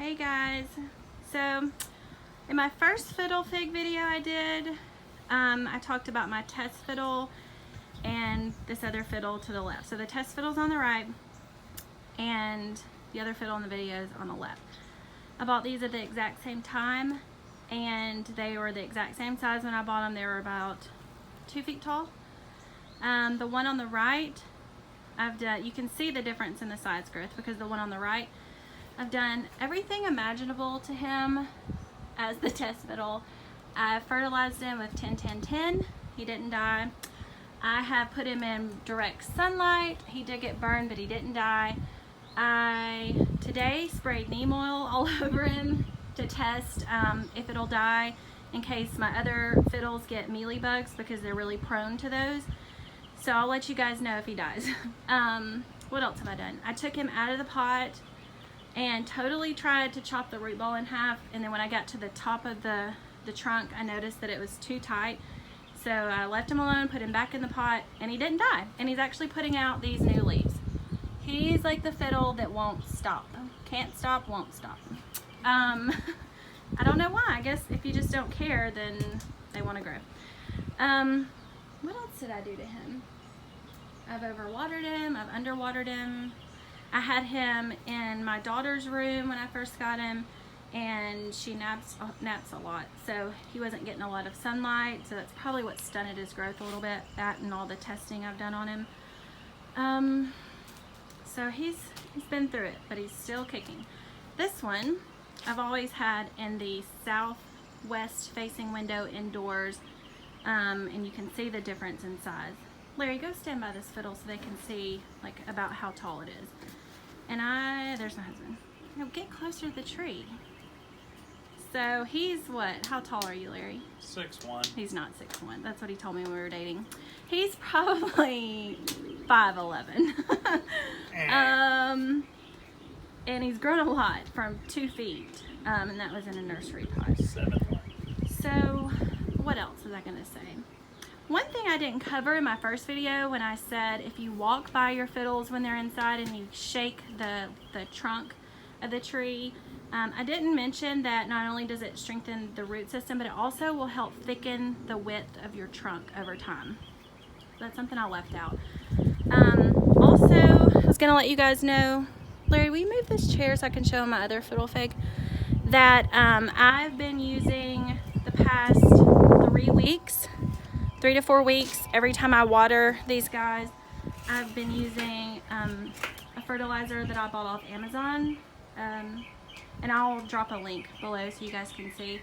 Hey guys, so in my first Fiddle Fig video I did, I talked about my test fiddle and this other fiddle to the left. So the test fiddle's on the right and the other fiddle in the video is on the left. I bought these at the exact same time and they were the exact same size when I bought them. They were about 2 feet tall. The one on the right, you can see the difference in the size growth because the one on the right, I've done everything imaginable to him as the test fiddle. I fertilized him with 10-10-10. He didn't die. I have put him in direct sunlight. He did get burned, but he didn't die. I today sprayed neem oil all over him to test if it'll die in case my other fiddles get mealy bugs because they're really prone to those. So I'll let you guys know if he dies. What else have I done? I took him out of the pot and totally tried to chop the root ball in half, and then when I got to the top of the trunk I noticed that it was too tight, so I left him alone, put him back in the pot, and he didn't die, and he's actually putting out these new leaves. He's like the fiddle that won't stop. Can't stop, won't stop. I don't know why. I guess if you just don't care, then they want to grow. What else did I do to him? I've overwatered him, I've underwatered him. I had him in my daughter's room when I first got him, and she naps a lot, so he wasn't getting a lot of sunlight, so that's probably what stunted his growth a little bit, that and all the testing I've done on him. So he's been through it, but he's still kicking. This one I've always had in the southwest facing window indoors, and you can see the difference in size. Larry, go stand by this fiddle so they can see like about how tall it is. And there's my husband. No, get closer to the tree. So he's what? How tall are you, Larry? 6'1". He's not 6'1". That's what he told me when we were dating. He's probably 5'11". And he's grown a lot from 2 feet. And that was in a nursery pot. 7'1". So what else was I gonna say? One thing I didn't cover in my first video when I said if you walk by your fiddles when they're inside and you shake the trunk of the tree, I didn't mention that not only does it strengthen the root system, but it also will help thicken the width of your trunk over time. That's something I left out. Also, I was gonna let you guys know, Larry, will you move this chair so I can show my other Fiddle Fig, that I've been using the past 3 to 4 weeks, every time I water these guys, I've been using a fertilizer that I bought off Amazon, and I'll drop a link below so you guys can see,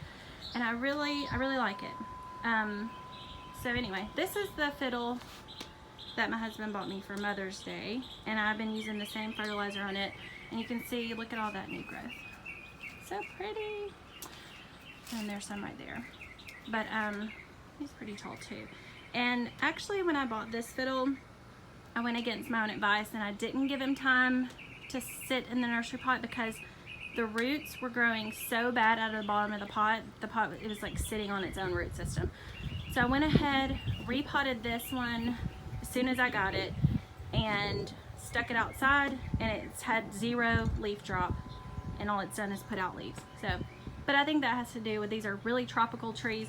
and I really like it. So anyway, this is the fiddle that my husband bought me for Mother's Day, and I've been using the same fertilizer on it, and you can see, look at all that new growth. So pretty. And there's some right there. But he's pretty tall too. And actually when I bought this fiddle, I went against my own advice and I didn't give him time to sit in the nursery pot because the roots were growing so bad out of the bottom of the pot. It was like sitting on its own root system. So I went ahead, repotted this one as soon as I got it and stuck it outside, and it's had 0 leaf drop, and all it's done is put out leaves. So, but I think that has to do with these are really tropical trees.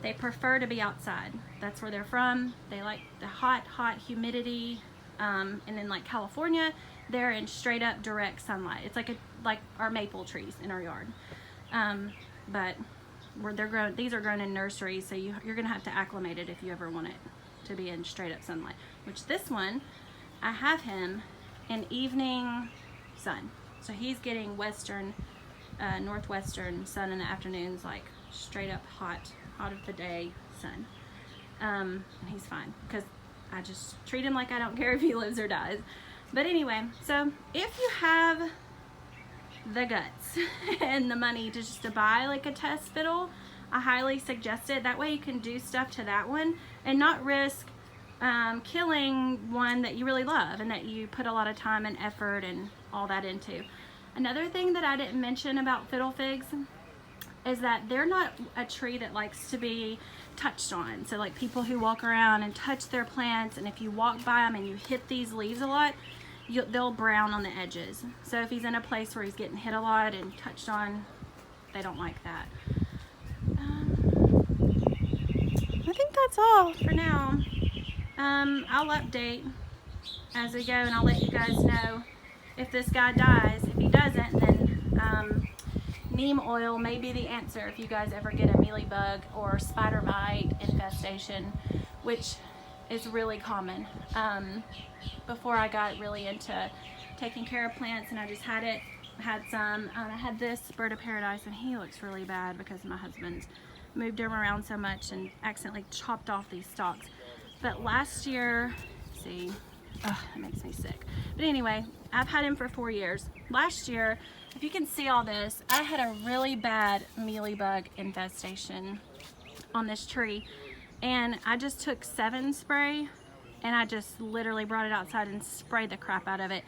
They prefer to be outside. That's where they're from. They like the hot humidity. And in like California, they're in straight up direct sunlight. It's like our maple trees in our yard. But where they're grown, these are grown in nurseries, so you're gonna have to acclimate it if you ever want it to be in straight up sunlight. Which this one, I have him in evening sun. So he's getting northwestern sun in the afternoons, like straight up hot of the day sun, and he's fine because I just treat him like I don't care if he lives or dies. But anyway, so if you have the guts and the money to buy like a test fiddle, I highly suggest it. That way you can do stuff to that one and not risk killing one that you really love and that you put a lot of time and effort and all that into. Another thing that I didn't mention about Fiddle Figs is that they're not a tree that likes to be touched on. So like people who walk around and touch their plants, and if you walk by them and you hit these leaves a lot, they'll brown on the edges. So if he's in a place where he's getting hit a lot and touched on, they don't like that. I think that's all for now. I'll update as we go, and I'll let you guys know if this guy dies. If he doesn't, then neem oil may be the answer if you guys ever get a mealybug or spider mite infestation, which is really common. Before I got really into taking care of plants, and I just had some. I had this bird of paradise, and he looks really bad because my husband moved him around so much and accidentally chopped off these stalks. But last year, see, ugh, it makes me sick. But anyway, I've had him for 4 years. Last year, if you can see all this, I had a really bad mealybug infestation on this tree. And I just took 7 spray, and I just literally brought it outside and sprayed the crap out of it.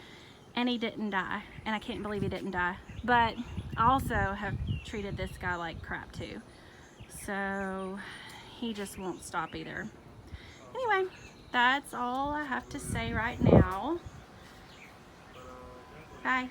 And he didn't die. And I can't believe he didn't die. But I also have treated this guy like crap too. So he just won't stop either. Anyway, that's all I have to say right now. Bye.